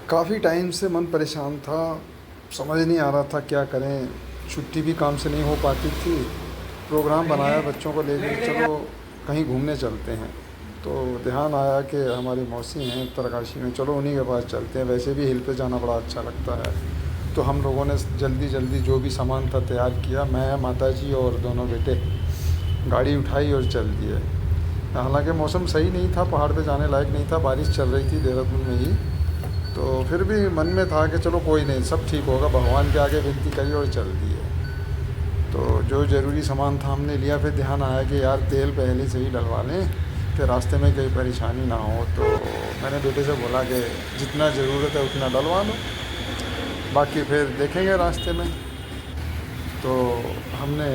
काफ़ी टाइम से मन परेशान था, समझ नहीं आ रहा था क्या करें। छुट्टी भी काम से नहीं हो पाती थी। प्रोग्राम बनाया बच्चों को लेकर, चलो कहीं घूमने चलते हैं। तो ध्यान आया कि हमारी मौसी हैं उत्तरकाशी में, चलो उन्हीं के पास चलते हैं। वैसे भी हिल पे जाना बड़ा अच्छा लगता है। तो हम लोगों ने जल्दी जल्दी जो भी सामान था तैयार किया, मैं, माताजी और दोनों बेटे गाड़ी उठाई और चल दिए। हालांकि मौसम सही नहीं था, पहाड़ पे जाने लायक नहीं था, बारिश चल रही थी देहरादून में ही। तो फिर भी मन में था कि चलो कोई नहीं, सब ठीक होगा, भगवान के आगे विनती करी और चल दिए। तो जो ज़रूरी सामान था हमने लिया। फिर ध्यान आया कि यार तेल पहले से ही डलवा लें कि रास्ते में कोई परेशानी ना हो। तो मैंने बेटे से बोला कि जितना ज़रूरत है उतना डलवा लो, बाकी फिर देखेंगे रास्ते में। तो हमने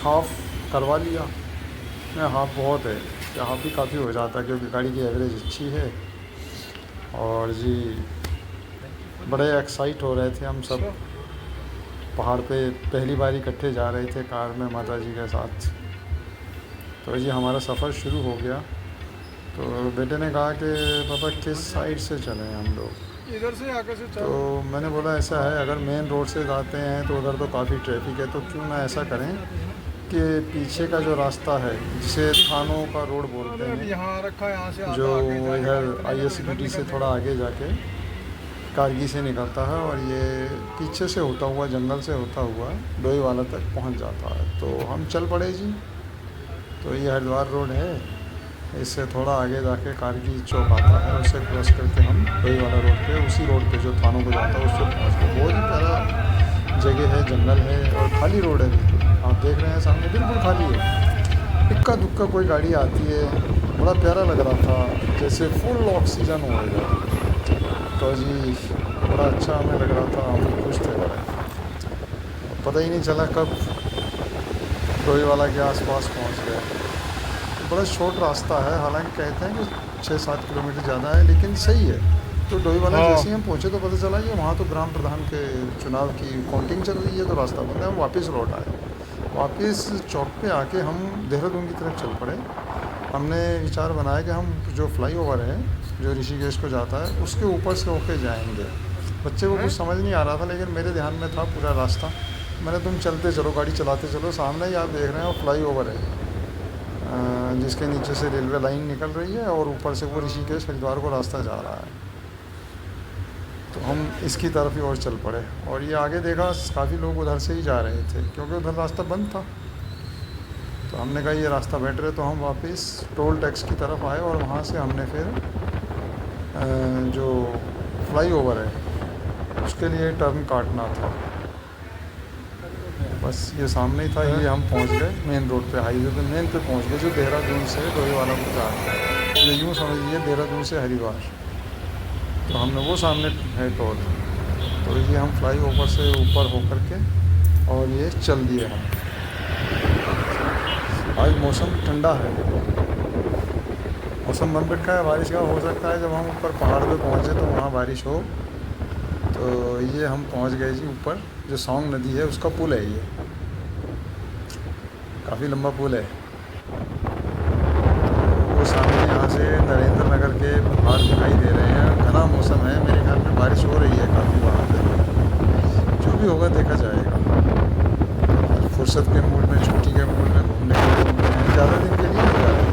हाफ़ करवा लिया। नहीं, हाफ़ बहुत है, हाफ़ भी काफ़ी हो जाता है क्योंकि गाड़ी की एवरेज अच्छी है। और जी बड़े एक्साइट हो रहे थे हम सब। पहाड़ पे पहली बार इकट्ठे जा रहे थे कार में माताजी के साथ। तो जी हमारा सफ़र शुरू हो गया। तो बेटे ने कहा कि पापा किस साइड से चलें हम लोग। इधर से आगे से तो चल। मैंने बोला ऐसा है, अगर मेन रोड से जाते हैं तो उधर तो काफ़ी ट्रैफिक है, तो क्यों ना ऐसा करें कि पीछे का जो रास्ता है जिसे थानों का रोड बोलते अरे अब हैं, यहाँ रखा है, यहाँ से जो आधा आगे जाएगा, इधर इतने जब इधर ISBT से निकलने थोड़ा का। आगे जाके कारगी से निकलता है और ये पीछे से होता हुआ, जंगल से होता हुआ डोईवाला तक पहुंच जाता है। तो हम चल पड़े जी। तो ये हरिद्वार रोड है, इससे थोड़ा आगे जाके कारगी चौक आता है, उसे क्रॉस करके हम डोईवाला रोड पे, उसी रोड पे जो थानों को जाता है उससे पहुँच गए। बहुत ही प्यारा जगह है, जंगल है और खाली रोड है बिल्कुल। आप देख रहे हैं सामने बिल्कुल खाली है, इक्का दुक्का कोई गाड़ी आती है। बड़ा प्यारा लग रहा था, जैसे फुल ऑक्सीजन हो इधर। तो जी बड़ा अच्छा हमें लग रहा था, हम खुश थे बड़े। पता ही नहीं चला कब डोईवाला के आसपास पहुंच गए। बड़ा शॉर्ट रास्ता है, हालांकि कहते हैं कि 6-7 किलोमीटर ज़्यादा है, लेकिन सही है। तो डोईवाला हाँ। जैसे ही हम पहुंचे तो पता चला कि वहाँ तो ग्राम प्रधान के चुनाव की काउंटिंग चल रही है, तो रास्ता बंद है। हम वापस लौट आए। वापस चौक पे आके हम देहरादून की तरफ चल पड़े। हमने विचार बनाया कि हम जो फ्लाईओवर है जो ऋषिकेश को जाता है उसके ऊपर से होके जाएंगे। बच्चे को कुछ समझ नहीं आ रहा था, लेकिन मेरे ध्यान में था पूरा रास्ता। मैंने, तुम चलते चलो, गाड़ी चलाते चलो, सामने ही आप देख रहे हो फ्लाईओवर है, जिसके नीचे से रेलवे लाइन निकल रही है और ऊपर से वो ऋषिकेश हरिद्वार को रास्ता जा रहा है। तो हम इसकी तरफ ही और चल पड़े। और ये आगे देखा काफ़ी लोग उधर से ही जा रहे थे क्योंकि उधर रास्ता बंद था। तो हमने कहा ये रास्ता बेटर है, तो हम वापस टोल टैक्स की तरफ आए और वहाँ से हमने फिर जो फ्लाईओवर है उसके लिए टर्न काटना था। बस ये सामने ही था, ये हम पहुँच गए मेन रोड पे, हाईवे पे मेन पे पहुँच गए, जो देहरादून से डोईवाला को जा रहा है। ये यूँ समझ लीजिए देहरादून से हरिद्वार। तो हमने वो सामने है टोल। तो ये हम फ्लाईओवर से ऊपर होकर के और ये चल दिए हम। आज मौसम ठंडा है, मौसम बन रखा है, बारिश का हो सकता है। जब हम ऊपर पहाड़ पे पहुँचे तो वहाँ बारिश हो। तो ये हम पहुँच गए जी ऊपर, जो सौंग नदी है उसका पुल है ये, काफ़ी लंबा पुल है। वो सामने यहाँ से नरेंद्र नगर के पहाड़ दिखाई दे रहे हैं। घना मौसम है, मेरे ख्याल में बारिश हो रही है काफ़ी वहाँ पे। जो भी होगा देखा जाएगा। आज फुर्सत के मूड में, छुट्टी के मूड में घूमने के लिए निकले हैं। ज़्यादा दिन के लिए नहीं जा रहे,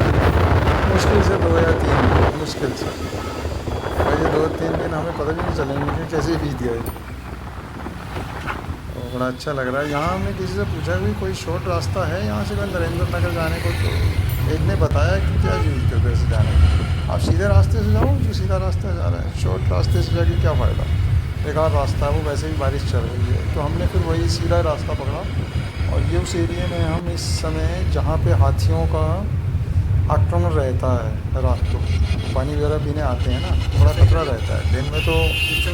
मुश्किल से 2 या 3 दिन, मुश्किल से। और ये 2-3 दिन हमें पता भी नहीं चलेंगे कि कैसे बीत गए। तो बड़ा अच्छा लग रहा है। यहाँ हमने किसी से पूछा भी कोई शॉर्ट रास्ता है यहाँ से नरेंद्र नगर जाने को, तो एक ने बताया कि क्या जरूरत है उधर से जाने की, आप सीधे रास्ते से जाओ, जो सीधा रास्ता जा रहा है। शॉर्ट रास्ते से जाके क्या फ़ायदा, बेकार रास्ता है वो, वैसे ही बारिश चल रही है। तो हमने फिर वही सीधा रास्ता पकड़ा। और ये उस एरिए में हम इस समय जहाँ पे हाथियों का आक्रमण रहता है, रात को पानी वगैरह पीने आते हैं ना, तो बड़ा खतरा रहता है। दिन में तो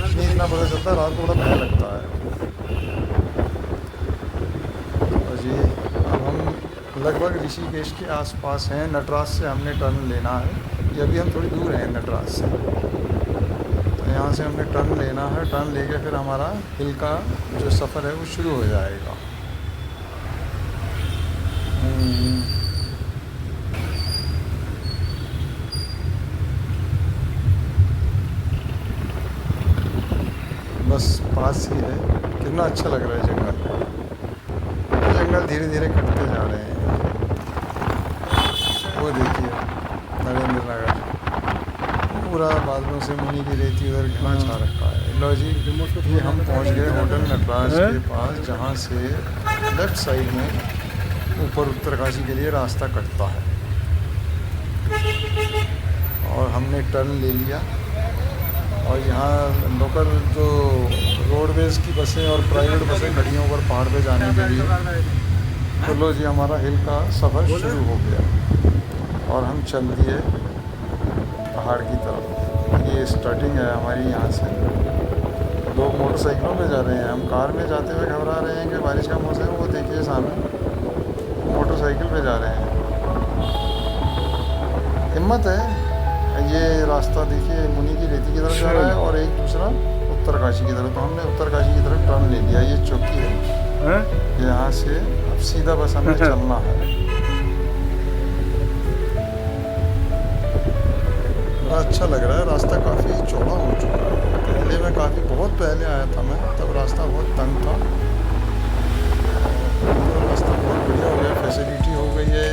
नहीं इतना पता चलता, रात को बड़ा भय लगता है। और जी अब हम लगभग ऋषिकेश के आसपास हैं। नटराज से हमने टर्न लेना है, ये अभी हम थोड़ी दूर हैं नटराज से। तो यहाँ से हमने टर्न लेना है, टर्न लेके फिर हमारा हिल का जो सफ़र है वो शुरू हो जाएगा। बस पास ही है। कितना अच्छा लग रहा है जंगल। जंगल धीरे धीरे कटते जा रहे हैं। वो देखिए नरेंद्र नगर पूरा बादलों से मुनी की रेती उधर घना छा रखा है। लो जी, ये हम पहुंच गए होटल नटराज के पास, जहाँ से लेफ्ट साइड में ऊपर उत्तरकाशी के लिए रास्ता कटता है। और हमने टर्न ले लिया और यहाँ लोकल जो रोडवेज़ की बसें और प्राइवेट बसें खड़ी हैं ऊपर पहाड़ पे जाने के लिए। तो लो जी, हमारा हिल का सफ़र शुरू हो गया और हम चल दिए पहाड़ की तरफ। ये स्टार्टिंग है हमारी यहाँ से। लोग मोटरसाइकिलों पे जा रहे हैं, हम कार में जाते हुए घबरा रहे हैं कि बारिश का मौसम है। वो देखिए सामने मोटरसाइकिल पे जा रहे हैं। हिम्मत है। ये रास्ता देखिए मुनी की रेती की तरफ जा रहा है और एक दूसरा उत्तरकाशी की तरफ। तो हमने उत्तरकाशी की तरफ टर्न ले लिया। ये चौकी है, यहाँ से अब सीधा बस हमें चलना है। बड़ा अच्छा लग रहा है। रास्ता काफ़ी चौड़ा हो चुका है। पहले मैं बहुत पहले आया था मैं, तब रास्ता बहुत तंग था। तो रास्ता बहुत बढ़िया हो गया, फैसिलिटी हो गई है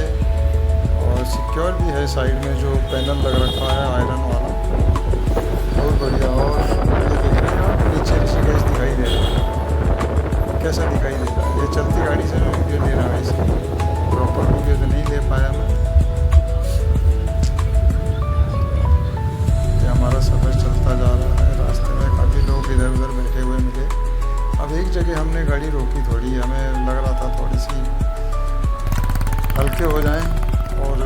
और सिक्योर भी है। साइड में जो पैनल लग रखा है आयरन वाला, बहुत बढ़िया। और ये देख रहे हैं आप, नीचे ऋषिकेश दिखाई दे रहा है। कैसा दिखाई दे रहा है? ये चलती गाड़ी से मैं वीडियो ले रहा है, इसकी प्रॉपर वीडियो तो नहीं ले पाया मैं। ये हमारा सफ़र चलता जा रहा है। रास्ते में काफ़ी लोग इधर उधर बैठे हुए मिले। अब एक जगह हमने गाड़ी रोकी, थोड़ी हमें लग रहा था थोड़ी सी हल्के हो जाएं और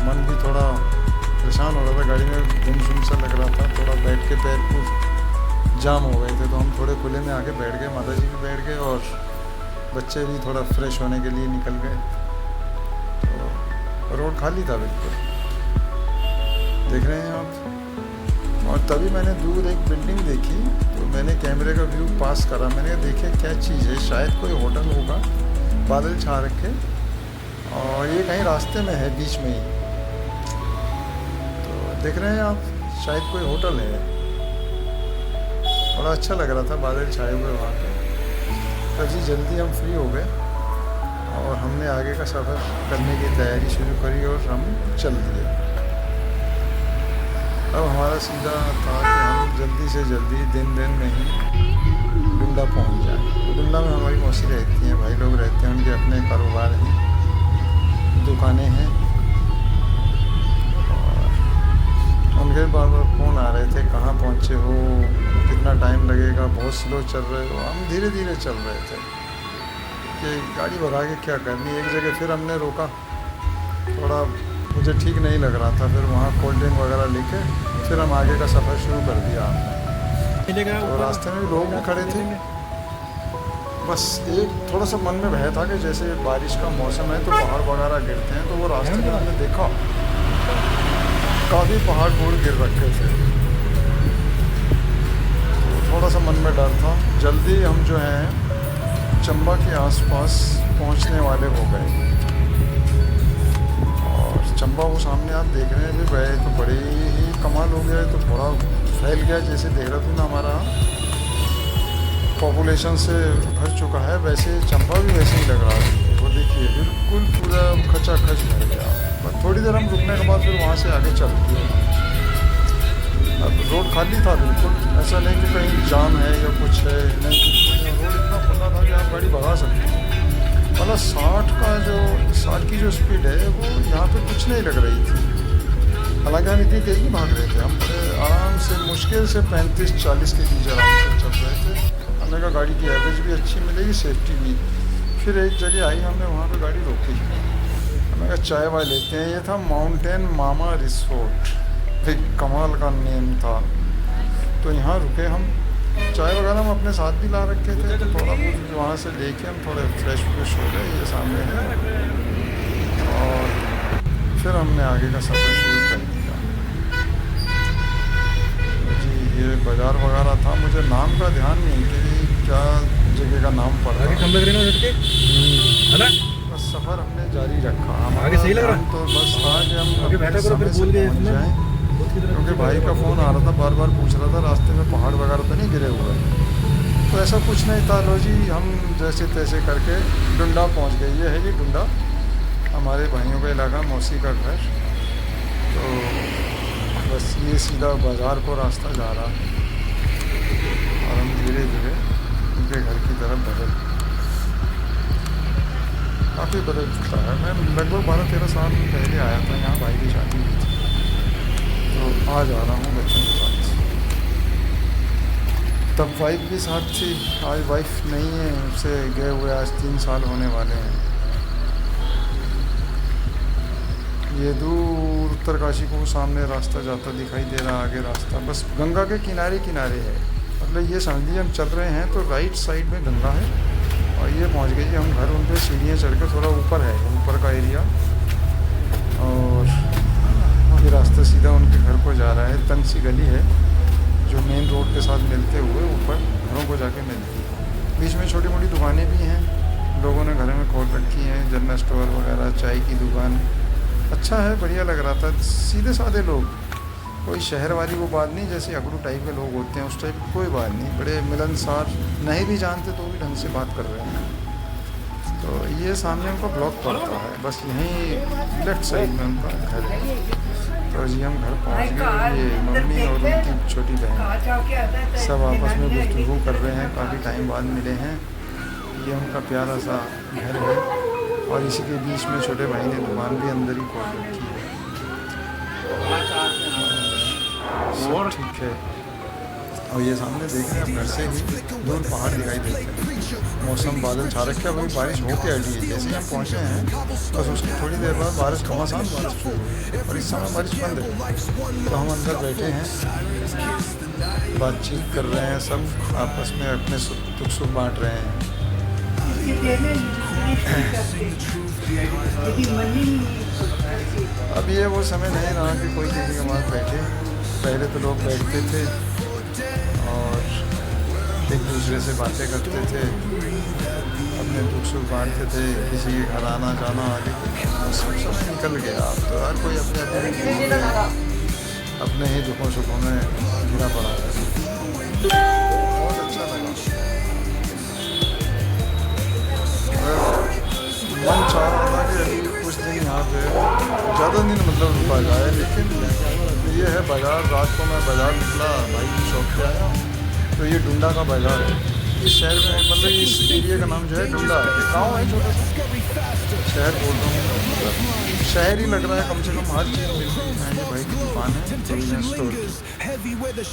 मन भी थोड़ा परेशान हो रहा था। गाड़ी में गुमसुम सा लग रहा था, थोड़ा बैठ के पैर पूछ जाम हो गए थे। तो हम थोड़े खुले में आके बैठ गए, माता जी भी बैठ गए और बच्चे भी थोड़ा फ्रेश होने के लिए निकल गए। तो रोड खाली था बिल्कुल, देख रहे हैं आप। और तभी मैंने दूर एक बिल्डिंग देखी, तो मैंने कैमरे का व्यू पास करा। मैंने देखे क्या चीज़ है, शायद कोई होटल होगा। बादल छा रखे और ये कहीं रास्ते में है, बीच में ही। तो देख रहे हैं आप, शायद कोई होटल है। बड़ा अच्छा लग रहा था बादल छाए हुए वहाँ पे। तो जी जल्दी हम फ्री हो गए और हमने आगे का सफ़र करने की तैयारी शुरू करी और हम चल दिए। अब हमारा सीधा था कि हम जल्दी से जल्दी दिन में ही डुंडा पहुँच जाएँ। डुंडा में हमारी मौसी रहती हैं, भाई लोग रहते हैं, उनके अपने कारोबार हैं, दुकानें हैं। और उनके बार बार फ़ोन आ रहे थे, कहाँ पहुँचे हो, कितना टाइम लगेगा, बहुत स्लो चल रहे हो। हम धीरे धीरे चल रहे थे कि गाड़ी भगा के क्या करनी। एक जगह फिर हमने रोका, थोड़ा मुझे ठीक नहीं लग रहा था। फिर वहाँ कोल्ड ड्रिंक वगैरह लेके फिर हम आगे का सफ़र शुरू कर दिया हमने। तो रास्ते में भी लोग भी खड़े थे। बस एक थोड़ा सा मन में भय था कि जैसे बारिश का मौसम है तो पहाड़ वगैरह गिरते हैं। तो वो रास्ते में हमने देखा काफ़ी पहाड़ वूड़ गिर रखे थे। तो थोड़ा सा मन में डर था। जल्दी हम जो हैं चंबा के आसपास पहुंचने वाले हो गए। और चंबा वो सामने आप देख रहे हैं, भी गए तो बड़े ही कमाल हो गया है। तो थोड़ा फैल गया, जैसे देहरादून हमारा पॉपुलेशन से भर चुका है, वैसे चंबा भी वैसे ही लग रहा है। वो देखिए बिल्कुल पूरा खचाखच भर गया। बस थोड़ी देर हम रुकने के बाद फिर वहाँ से आगे चल दिए। अब रोड खाली था बिल्कुल, ऐसा नहीं कि कहीं जाम है या कुछ है, नहीं। रोड इतना खुला था कि आप गाड़ी भगा सकते हैं। मतलब 60 की जो स्पीड है वो यहाँ पे कुछ नहीं लग रही थी। हालांकि हम इतनी तेज़ी भाग रहे थे, हम आराम से मुश्किल से 35-40 के बीच आराम से चल रहे थे। हमने कहा गाड़ी की एवरेज भी अच्छी मिलेगी, सेफ्टी भी। फिर एक जगह आई, हमने वहाँ पे गाड़ी रोकी। हमने कहा चाय वाय लेते हैं। ये था माउंटेन मामा रिसोर्ट, एक कमाल का नेम था। तो यहाँ रुके हम। चाय वगैरह हम अपने साथ भी ला रखे थे, तो थोड़ा बहुत वहाँ से लेके हम थोड़े फ्रेश हो गए। ये सामने है। और फिर हमने आगे का सफ़र शुरू कर दिया। जी ये बाज़ार वगैरह था, मुझे नाम का ध्यान नहीं कि क्या जगह का नाम पड़ रहा है। बस सफ़र हमने जारी रखा। आगे सही लग रहा है। तो बस था कि हम समय से पहुँच जाएँ, क्योंकि भाई का फ़ोन आ रहा था, बार बार पूछ रहा था रास्ते में पहाड़ वगैरह तो नहीं गिरे हुए। तो ऐसा कुछ नहीं था, लो जी हम जैसे तैसे करके डुंडा पहुंच गए। ये है जी डुंडा, हमारे भाइयों का इलाका, मौसी का घर। तो बस ये सीधा बाज़ार को रास्ता जा रहा है और हम धीरे धीरे उनके घर की तरफ बढ़े। काफ़ी बदल चुका है। मैं लगभग 12-13 साल पहले आया था यहाँ, भाई की शादी हुई थी, तो आज आ रहा हूँ बच्चों के साथ। तब वाइफ भी साथ थी, आज वाइफ नहीं है, उससे गए हुए आज 3 साल होने वाले हैं। ये दूर उत्तरकाशी को सामने रास्ता जाता दिखाई दे रहा, आगे रास्ता बस गंगा के किनारे किनारे है। मतलब ये समझ लीजिए हम चल रहे हैं तो राइट साइड में गंगा है और ये पहुंच गई हम घर। उन पर सीढ़ियाँ चढ़कर थोड़ा ऊपर है, ऊपर का एरिया, और ये रास्ता सीधा उनके घर को जा रहा है। तंग सी गली है जो मेन रोड के साथ मिलते हुए ऊपर घरों को जाके मिलती है। बीच में छोटी मोटी दुकानें भी हैं, लोगों ने घर में खोल रखी हैं, जनरल स्टोर वगैरह, चाय की दुकान। अच्छा है, बढ़िया लग रहा था। सीधे साधे लोग, कोई शहर वाली वो बात नहीं जैसे अगड़ू टाइप के लोग होते हैं, उस टाइप की कोई बात नहीं। बड़े मिलनसार, नहीं भी जानते तो भी ढंग से बात कर रहे हैं। तो ये सामने उनका ब्लॉक पड़ता है, बस यहीं लेफ्ट साइड में उनका घर है। तो जी हम घर पहुंच गए। ये मम्मी और उनकी छोटी बहन सब आपस में गुफ्तगू कर रहे हैं, काफ़ी टाइम बाद मिले हैं। ये उनका प्यारा सा घर है और इसी के बीच में छोटे भाई ने दुकान भी अंदर ही खोल रखी है। सब ठीक है। और ये सामने देख रहे हैं घर से ही दूर पहाड़ दिखाई देते हैं। मौसम बादल छा रखे, अभी बारिश होके हटी है। जैसे ही हम पहुँचे हैं बस उसकी थोड़ी देर बाद बारिश, घमासान बारिश शुरू हुई और इस समय बारिश बंद है। तो हम अंदर बैठे हैं, बातचीत कर रहे हैं, सब आपस में अपने दुख सुख बांट रहे हैं। अब ये वो समय नहीं रहा कि कोई किसी के पास बैठे। पहले तो लोग बैठते थे और एक दूसरे से बातें करते थे, अपने दुख सुख बांटते थे, किसी के घर आना जाना, लेकिन सब निकल गया। अब तो हर कोई अपने ही दुखों सुखों में घिरा पड़ा है। बहुत अच्छा लगा। मन चाह रहा था कि अभी कुछ दिन यहाँ पे ज़्यादा दिन मतलब रुका जाए, लेकिन ये है बाज़ार। रात को मैं बाज़ार निकला, भाई की शॉप पे आया, तो ये डुंडा का बाज़ार है। इस शहर में मतलब इस एरिया का नाम जो है डुंडा है। गाँव है छोटा सा, शहर बोल रहा हूँ, शहर ही लग रहा है। कम से कम हर चीज़ मिलती है। ये भाई की दुकान है प्रोविजन स्टोर की,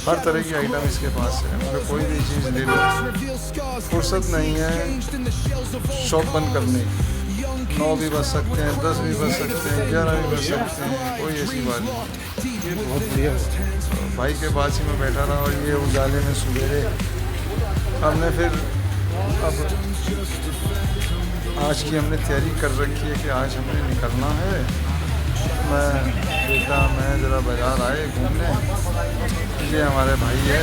हर तरह की आइटम इसके पास है। मतलब कोई भी चीज़ ले लो, फुर्सत नहीं है शॉप बंद करने की। 9 भी बज सकते हैं, 10 भी बज सकते हैं, 11 भी बज सकते हैं, कोई ऐसी बात नहीं। ये बहुत बढ़िया हुआ। भाई के पास ही मैं बैठा रहा और ये उजाले में सवेरे हमने फिर अब आज की हमने तैयारी कर रखी है कि आज हमने निकलना है। मैं ज़रा बाज़ार आए घूमने। ये हमारे भाई है,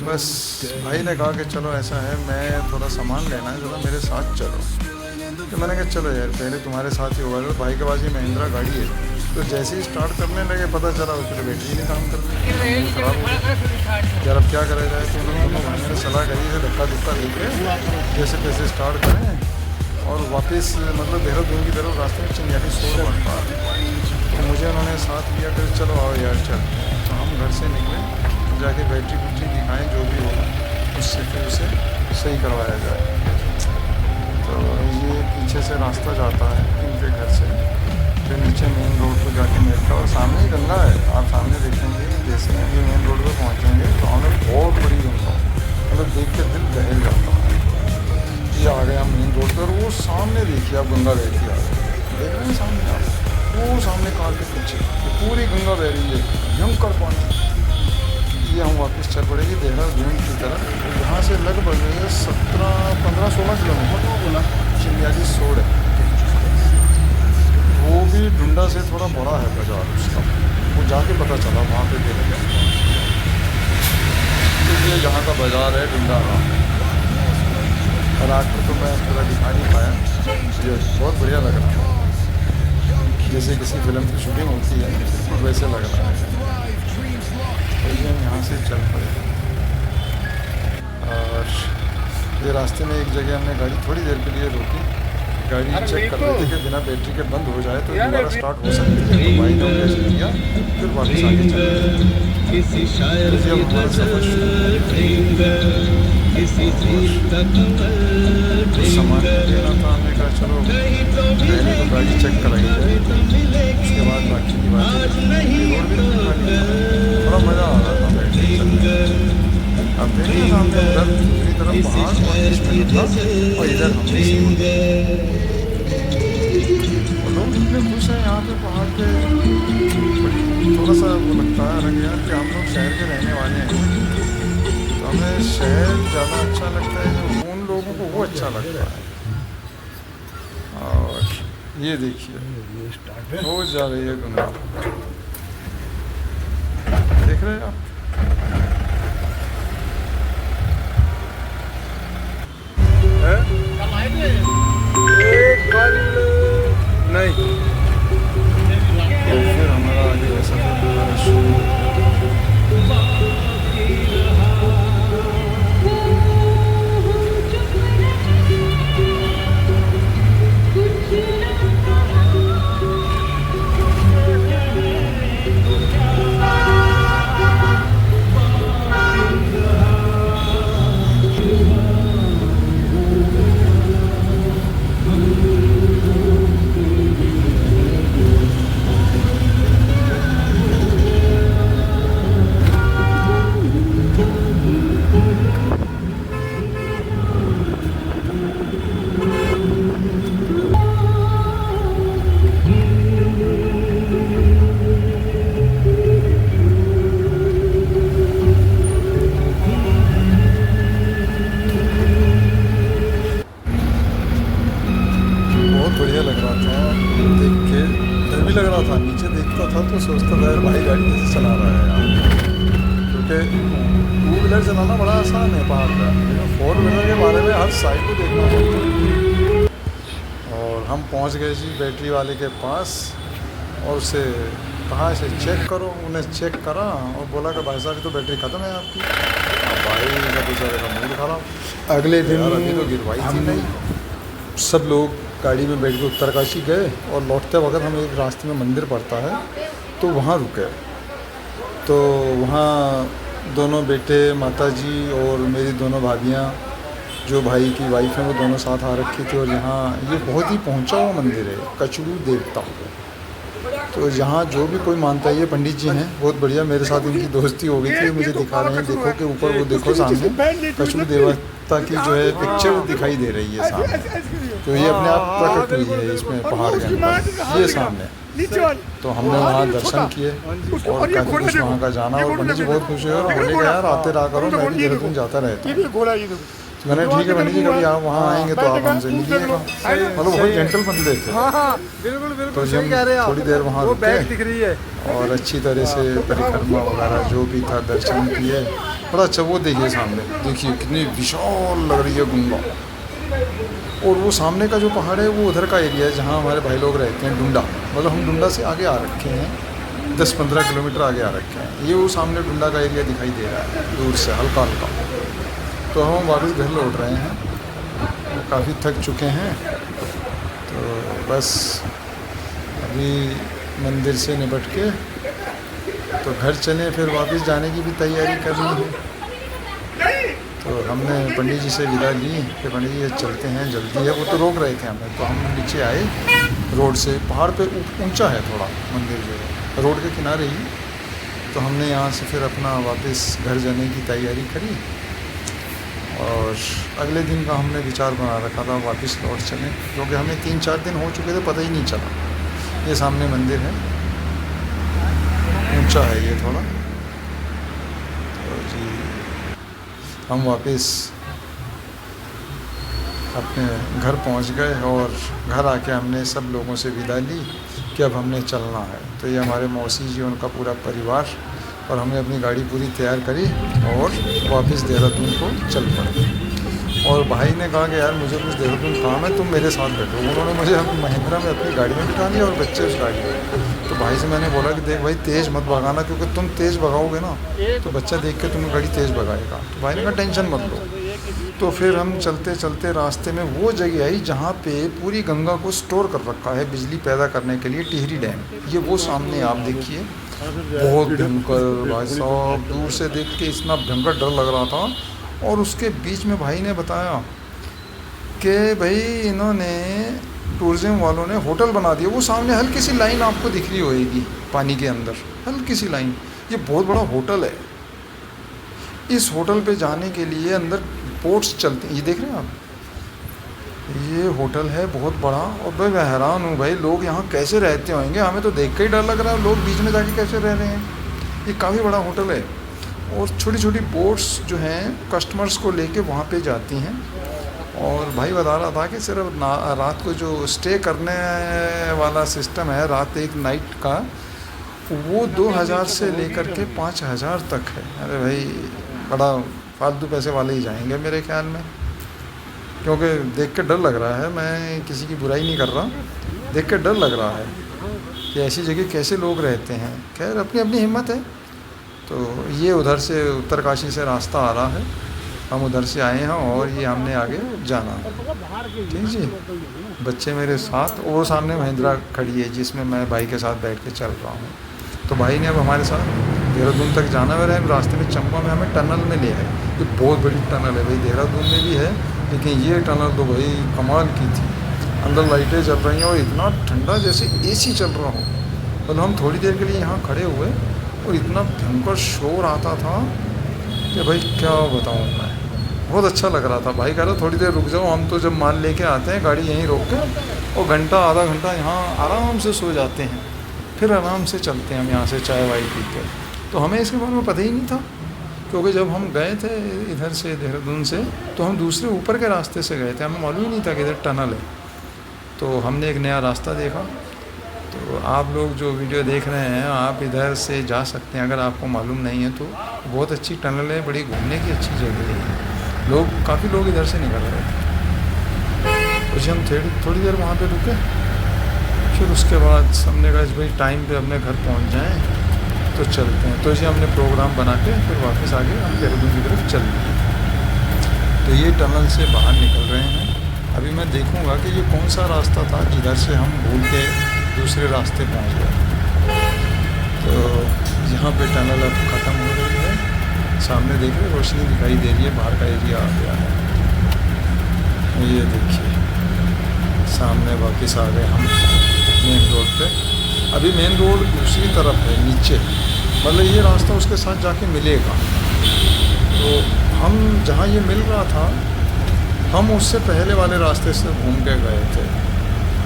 बस भाई ने कहा कि चलो ऐसा है, मैं थोड़ा सामान लेना है, ज़रा मेरे साथ चलो। तो मैंने कहा चलो यार, पहले तुम्हारे साथ ही होगा। तो भाई के पास ये महिंद्रा गाड़ी है, तो जैसे ही स्टार्ट करने लगे पता चला उसमें बैटरी नहीं काम कर रही, खराब हो गई। यार अब क्या करा जाए, तो उन्होंने मैंने सलाह करी है धक्का धुक्का देके जैसे तैसे स्टार्ट करें और वापस मतलब देहरादून की तरफ रास्ते में चिंगारी सोच पड़ता है। तो मुझे उन्होंने साथ लिया, फिर चलो आओ यार चल। तो हम घर से निकले, जाके बैटरी बुटरी दिखाएं जो भी होगा, उससे फिर उसे सही करवाया जाए। तो ये पीछे से रास्ता जाता है इनके घर से, फिर नीचे मेन रोड पर जाके मिलता है और सामने ही गंगा है। आप सामने देखेंगे, जैसे ये मेन रोड पर पहुँचेंगे तो हमें बहुत बड़ी गंगा, मतलब देख के दिल दहल जाता है। ये आ गया मेन रोड पर, वो सामने देखिए आप गंगा बहती आ रही है, देख रहे हैं सामने आप, वो सामने कार के पीछे पूरी गंगा बह रही है, भयंकर पानी। ये हम वापस चल पड़ेगी देहरादून की तरफ। यहाँ से लगभग 15-16 किलोमीटर बोला चिंगारी सोड़ है। वो भी डुंडा से थोड़ा बड़ा है बाज़ार उसका, वो जाके पता चला वहाँ पे देख। तो ये यहाँ का बाज़ार है डुंडा का। रात को तो मैं पूरा दिखा नहीं पाया, ये बहुत बढ़िया लग रहा है, जैसे किसी फिल्म की शूटिंग होती है वैसे लग रहा है। तो अभी हम यहाँ से चल पड़े। और ये रास्ते में एक जगह हमने गाड़ी थोड़ी देर के लिए रोकी, गाड़ी चेक कर रहे थे कि बिना बैटरी के बंद हो जाए तो दोबारा स्टार्ट हो सकती है। तो भाई ने ऐसे किया, फिर वापस आगे चले। जब हमारा सफ़र शुरू कुछ सामान लेना था, हमने कहा चलो पहले तो गाड़ी चेक कराई जाए, उसके बाद बाकी की बात। रोड भी बड़ा मज़ा आ रहा था बैठ के चलने। अब देखिए सामने उधर दूसरी तरफ पहाड़ और इसमें था, और इधर हम लोग इतने खुश हैं यहाँ पे पहाड़ पे। थोड़ा सा वो लगता है अलग यार कि हम लोग शहर के रहने वाले हैं, तो हमें शहर ज़्यादा अच्छा लगता है, जो उन लोगों को वो अच्छा लगता है। और ये देखिए हो जा रही है गंगा, देख रहे हैं आप। नहीं तो फिर हमारा आगे ऐसा शुरू। बढ़िया लग रहा था देख के, डर भी लग रहा था। नीचे देखता था तो सोचता था यार भाई गाड़ी कैसे चला रहा है यहाँ, क्योंकि टू व्हीलर चलाना बड़ा आसान है पहाड़ पर, लेकिन फोर व्हीलर के बारे में हर साइड को देखना पड़ता है। और हम पहुँच गए जी बैटरी वाले के पास, और उसे कहा इसे चेक करो। उन्हें चेक करा और बोला कि भाई साहब तो बैटरी ख़त्म है आपकी। भाई का बेचारे का मूड खराब। अगले दिन अभी तो गिरवाई थी नहीं। सब लोग गाड़ी में बैठ के उत्तरकाशी गए, और लौटते वक्त हम एक रास्ते में मंदिर पड़ता है तो वहाँ रुके। तो वहाँ दोनों बेटे, माताजी और मेरी दोनों भाभियाँ, जो भाई की वाइफ है, वो दोनों साथ आ रखी थी। और यहाँ ये बहुत ही पहुँचा हुआ मंदिर है, कचड़ू देवता। तो यहाँ जो भी कोई मानता है, ये पंडित जी हैं बहुत बढ़िया, मेरे साथ इनकी दोस्ती हो गई थी। मुझे दिखा रहे हैं, देखो कि ऊपर वो देखो सामने कचड़ू देवता की जो है पिक्चर दिखाई दे रही है सामने। तो ये अपने आप प्रकट हुई है इसमें पहाड़ के अंदर, ये सामने। तो हमने वहाँ दर्शन किए और काफ़ी कुछ वहाँ का जाना। और पंडित जी बहुत खुश हुए और बोले कि यार आते रहा करो, मैं भी देहरादून जाता रहता हूँ। मैंने ठीक है पंडित जी, कभी आप वहाँ आएंगे तो आप हमसे मिलिएगा। मतलब बहुत जेंटल बंदे थे। तो हम थोड़ी देर वहाँ रुके और अच्छी तरह से परिक्रमा वगैरह जो भी था दर्शन किए। बड़ा अच्छा, वो देखिए सामने, देखिए कितनी विशाल लग रही है गंगा। और वो सामने का जो पहाड़ है वो उधर का एरिया है जहाँ हमारे भाई लोग रहते हैं, डुंडा। मतलब हम डुंडा से आगे आ रखे हैं, 10-15 किलोमीटर आगे आ रखे हैं। ये वो सामने डुंडा का एरिया दिखाई दे रहा है दूर से हल्का हल्का। तो हम वापस घर लौट रहे हैं, काफ़ी थक चुके हैं। तो बस अभी मंदिर से निपट के तो घर चलें, फिर वापस जाने की भी तैयारी करनी है। तो हमने पंडित जी से विदा ली कि पंडित जी चलते हैं, जल्दी है। वो तो रोक रहे थे हमें, तो हम नीचे आए रोड से। पहाड़ पे ऊंचा है थोड़ा मंदिर, जो है रोड के किनारे ही। तो हमने यहाँ से फिर अपना वापस घर जाने की तैयारी करी। और अगले दिन का हमने विचार बना रखा था वापस लौट चलें, क्योंकि हमें 3-4 दिन हो चुके थे, पता ही नहीं चला। ये सामने मंदिर है, ऊंचा है ये थोड़ा। तो जी हम वापस अपने घर पहुंच गए, और घर आके हमने सब लोगों से विदा ली कि अब हमने चलना है। तो ये हमारे मौसी जी, उनका पूरा परिवार, और हमने अपनी गाड़ी पूरी तैयार करी और वापस देहरादून को चल पड़े। और भाई ने कहा कि यार मुझे कुछ देहरादून काम है, तुम मेरे साथ बैठो। उन्होंने मुझे महिंद्रा में अपनी गाड़ी में बिठा लिया और बच्चे उस गाड़ी में। तो भाई से मैंने बोला कि देख भाई तेज़ मत भगाना, क्योंकि तुम तेज़ भगाओगे ना तो बच्चा देख के तुम्हें गाड़ी तेज़ भगाएगा। तो भाई ने कहा टेंशन मत लो। तो फिर हम चलते चलते रास्ते में वो जगह आई जहाँ पे पूरी गंगा को स्टोर कर रखा है बिजली पैदा करने के लिए, टिहरी डैम। ये वो सामने आप देखिए, बहुत भयंकर भाई साहब, दूर से देख के इतना भयंकर डर लग रहा था। और उसके बीच में भाई ने बताया कि भाई इन्होंने टूरिज़्म वालों ने होटल बना दिया। वो सामने हल्की सी लाइन आपको दिख रही होगी पानी के अंदर, हल्की सी लाइन, ये बहुत बड़ा होटल है। इस होटल पे जाने के लिए अंदर बोट्स चलती हैं, ये देख रहे हैं आप, ये होटल है बहुत बड़ा। और भाई मैं हैरान हूँ भाई, लोग यहाँ कैसे रहते होंगे, हमें तो देख के ही डर लग रहा है, लोग बीच में जाके कैसे रह रहे हैं। ये काफ़ी बड़ा होटल है और छोटी छोटी बोट्स जो हैं कस्टमर्स को लेके वहाँ पे जाती हैं। और भाई बता रहा था कि सिर्फ रात को जो स्टे करने वाला सिस्टम है, रात एक नाइट का, वो 2000 से लेकर के 5000 तक है। अरे भाई बड़ा फालतू पैसे वाले ही जाएंगे मेरे ख्याल में, क्योंकि देख के डर लग रहा है। मैं किसी की बुराई नहीं कर रहा, देख के डर लग रहा है कि ऐसी जगह कैसे लोग रहते हैं। खैर अपनी अपनी हिम्मत है। तो ये उधर से उत्तरकाशी से रास्ता आ रहा है, हम उधर से आए हैं और ये हमने आगे जाना है। ठीक जी, बच्चे मेरे साथ, वो सामने महिंद्रा खड़ी है जिसमें मैं भाई के साथ बैठ के चल रहा हूँ। तो भाई ने अब हमारे साथ देहरादून तक जाना है। रास्ते में चंबा में हमें टनल में ले आए। ये बहुत बड़ी टनल है भाई, देहरादून में भी है लेकिन ये टनल तो भाई कमाल की थी। अंदर लाइटें चल रही हैं और इतना ठंडा जैसे एसी चल रहा हो। मतलब हम थोड़ी देर के लिए यहाँ खड़े हुए और इतना भयंकर शोर आता था कि भाई क्या बताऊँ मैं, बहुत अच्छा लग रहा था। भाई कह रहा थोड़ी देर रुक जाओ, हम तो जब माल लेके आते हैं गाड़ी यहीं रोक के और घंटा आधा घंटा यहाँ आराम से सो जाते हैं, फिर आराम से चलते हैं हम यहाँ से चाय वाय पी के। तो हमें इसके बारे में पता ही नहीं था, क्योंकि जब हम गए थे इधर से देहरादून से तो हम दूसरे ऊपर के रास्ते से गए थे, हमें मालूम ही नहीं था कि इधर टनल है। तो हमने एक नया रास्ता देखा। तो आप लोग जो वीडियो देख रहे हैं, आप इधर से जा सकते हैं, अगर आपको मालूम नहीं है तो। बहुत अच्छी टनल है, बड़ी घूमने की अच्छी जगह है। काफ़ी लोग इधर से निकल रहे थे। कुछ हम थोड़ी देर वहाँ पे रुके, फिर उसके बाद हमने कहा भाई टाइम पे अपने घर पहुँच जाएँ तो चलते हैं। तो इसे हमने प्रोग्राम बना के फिर वापस आगे हम देहरादून की तरफ चल दिए। तो ये टनल से बाहर निकल रहे हैं। अभी मैं देखूंगा कि ये कौन सा रास्ता था जिधर से हम भूल के दूसरे रास्ते पहुंच गए। तो यहाँ पे टनल अब ख़त्म हो रही है, सामने देख रहे रोशनी दिखाई दे रही है, बाहर का एरिया आ गया है। ये देखिए सामने वापस आ गए हम मेन रोड पे। अभी मेन रोड दूसरी तरफ है नीचे, मतलब ये रास्ता उसके साथ जाके मिलेगा। तो हम जहाँ ये मिल रहा था, हम उससे पहले वाले रास्ते से घूम के गए थे।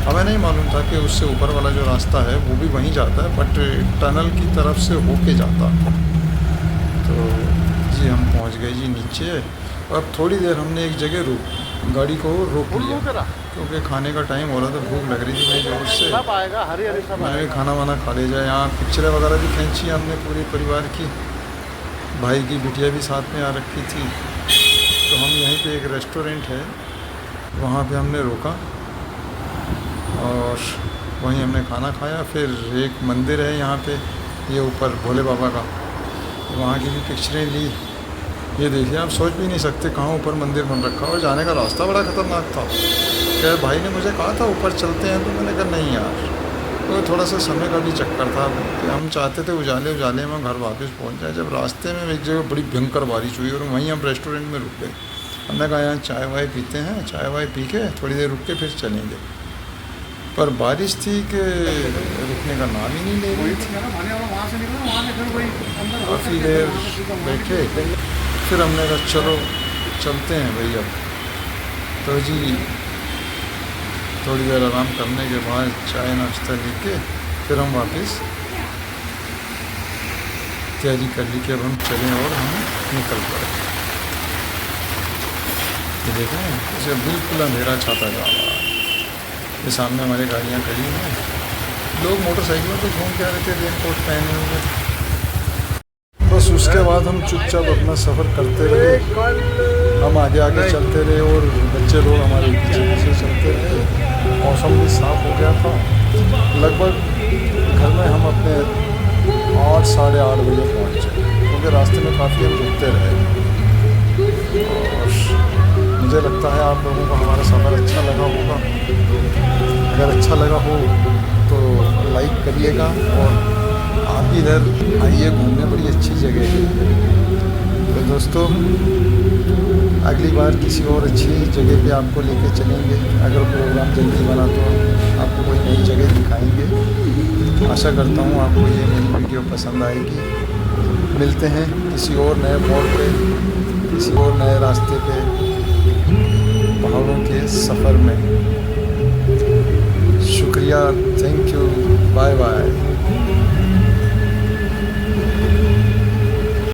हमें नहीं मालूम था कि उससे ऊपर वाला जो रास्ता है वो भी वहीं जाता है, बट टनल की तरफ से होके जाता। तो जी हम पहुँच गए जी नीचे। और अब थोड़ी देर हमने एक जगह गाड़ी को रोक लिया, क्योंकि खाने का टाइम हो रहा था, भूख लग रही थी भाई जोर से। मैंने खाना वाना खा ले जाए। यहाँ पिक्चरें वगैरह भी खींची हमने पूरे परिवार की, भाई की बिटिया भी साथ में आ रखी थी। तो हम यहीं पे एक रेस्टोरेंट है, वहाँ पे हमने रोका और वहीं हमने खाना खाया। फिर एक मंदिर है यहाँ पे, ये ऊपर भोले बाबा का, वहाँ की भी पिक्चरें ली। ये देखिए आप सोच भी नहीं सकते कहाँ ऊपर मंदिर बन रखा। और जाने का रास्ता बड़ा ख़तरनाक था। क्या भाई ने मुझे कहा था ऊपर चलते हैं, तो मैंने कहा नहीं यार, तो थोड़ा सा समय का भी चक्कर था। हम चाहते थे उजाले में घर वापस पहुंच जाए। जब रास्ते में एक जगह बड़ी भयंकर बारिश हुई और वहीं हम रेस्टोरेंट में रुक गए। हमने कहा यहाँ चाय वाय पीते हैं, चाय वाय पी के थोड़ी देर रुक के फिर चलेंगे। पर बारिश थी कि रुकने का नाम ही नहीं ले रही थी। काफ़ी देर बैठे, फिर हमने कहा चलो चलते हैं भाई अब। तो जी थोड़ी देर आराम करने के बाद चाय नाश्ता लेके फिर हम वापस तैयारी कर ली कि अब हम चलें और हम निकल पड़े। ये देखें इसे बिल्कुल अंधेरा छाता जा रहा है। ये सामने हमारी गाड़ियाँ खड़ी हैं, लोग मोटरसाइकिलों पे घूम के आ रहे थे रेनकोट पहने हुए। बस बस उसके बाद हम चुपचाप अपना सफ़र करते रहे, हम आगे आगे चलते रहे और बच्चे लोग हमारे पीछे पीछे चलते रहे। मौसम भी साफ़ हो गया था। लगभग घर में हम अपने 8 साढ़े 8 बजे पहुँचे, क्योंकि रास्ते में काफ़ी हम रुकते रहे। और मुझे लगता है आप लोगों को हमारा सफ़र अच्छा लगा होगा। अगर अच्छा लगा हो तो लाइक करिएगा और आप इधर आइए घूमने, बड़ी अच्छी जगह है। तो दोस्तों, अगली बार किसी और अच्छी जगह पे आपको लेके चलेंगे। अगर प्रोग्राम जल्दी बना तो आपको कोई नई जगह दिखाएंगे। आशा करता हूँ आपको ये मेरी वीडियो पसंद आएगी। मिलते हैं किसी और नए मोड़ पे, किसी और नए रास्ते पे, पहाड़ों के सफ़र में। शुक्रिया, थैंक यू, बाय बाय।